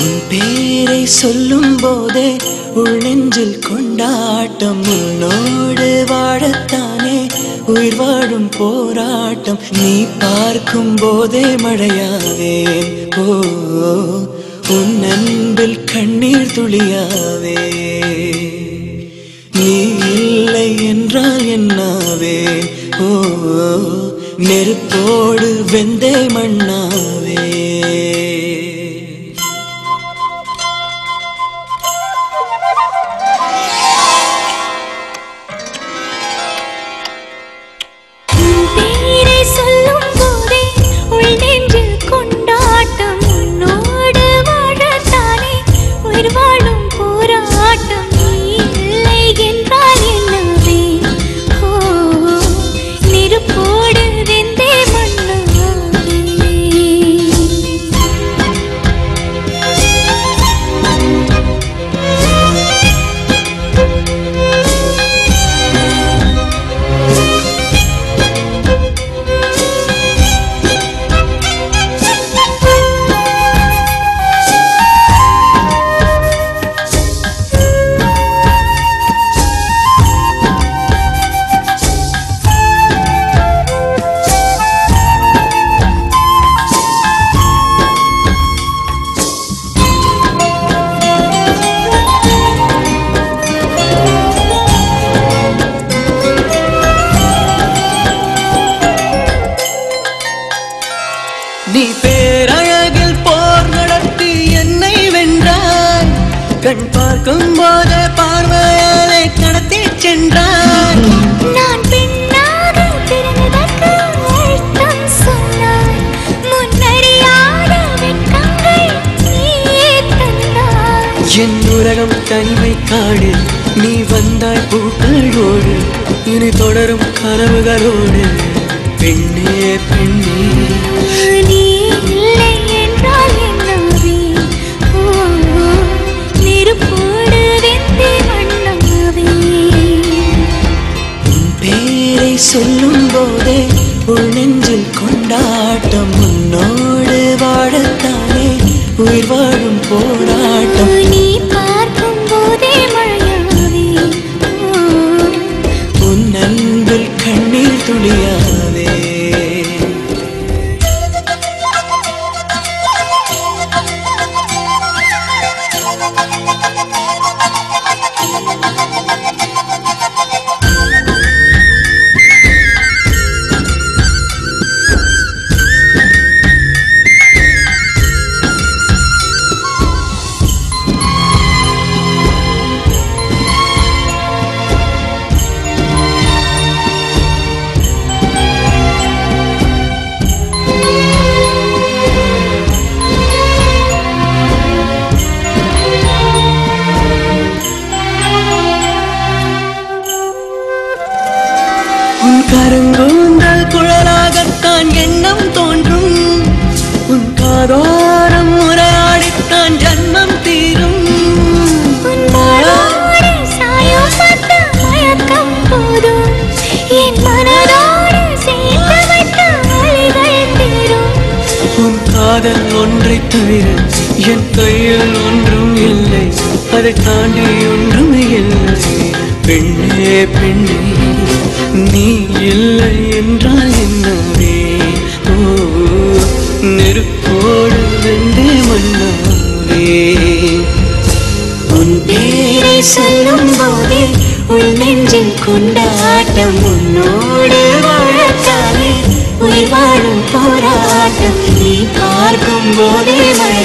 உன் பேரை சொல்லும் போதே உள் நெஞ்சில் கொண்டாட்டம் உன்னோடு வாழத்தானே உயிர் வாழும் போராட்டம் நீ பார்க்கும் போதே மழையாவேன் ஓ உன் அன்பில் கண்ணீர் துளியாவே நீ இல்லை என்றால் என்னாவேன் ஓ நெருப்போடு வெந்தே மண்ணாவே நீ பேரழகில் போர் நடத்தி என்னை வென்றாய் கண் பார்க்கும் போது பார்வையாலே கடத்தி சென்றாய் நான் பெண்ணாக பிறந்ததற்கு அர்த்தம் சொன்னாய் முன்னறியாத வெட்கங்கள் நீயே தந்தாய் என் உலகம் தனிமை காடு நீ வந்தாய் பூக்களோடு இனி தொடரும் கனவுகளோடு பெண்ணே பெண்ணே நீ இல்லை என்றால் என்னாவே நெருப்போடு வெந்தே மண்ணாவே உன் பேரை சொல்லும் போதே உள் நெஞ்சில் கொண்டாட்டம் உன்னோடு வாழத்தானே உயிர் வாழும் போராட்டம் நீ பார்க்கும் போதே மழையாவே உன் அன்பில் கண்ணீர் துளியாவே உன் கருங்கூந்தல் குழலாகத்தான் எண்ணம் தோன்றும் உன் காதோரம் உரையாடித்தான் ஜன்மம் தீரும் உன் மாளோடு சாயம் பார்த்த மயக்கம் போதும் என் மனதோடு சேர்ந்து வைத்த வழிகள் தீரும் உன் காதல் ஒன்றை தவிர என் கையில் ஒன்றும் இல்லை அதை தாண்டி ஒன்றும் இல்லை பெண்ணே பெண்ணே நீ இல்லை என்றால் என்னவே ஓ நெருப்போடு வெந்தே மண்ணாவே உன் பேரை சொல்லும் போதே உள் நெஞ்சில் கொண்டாட்டம் உன்னோடு வாழத்தானே உயிர் வாழும் போராட்டம் நீ பார்க்கும் போதே மழை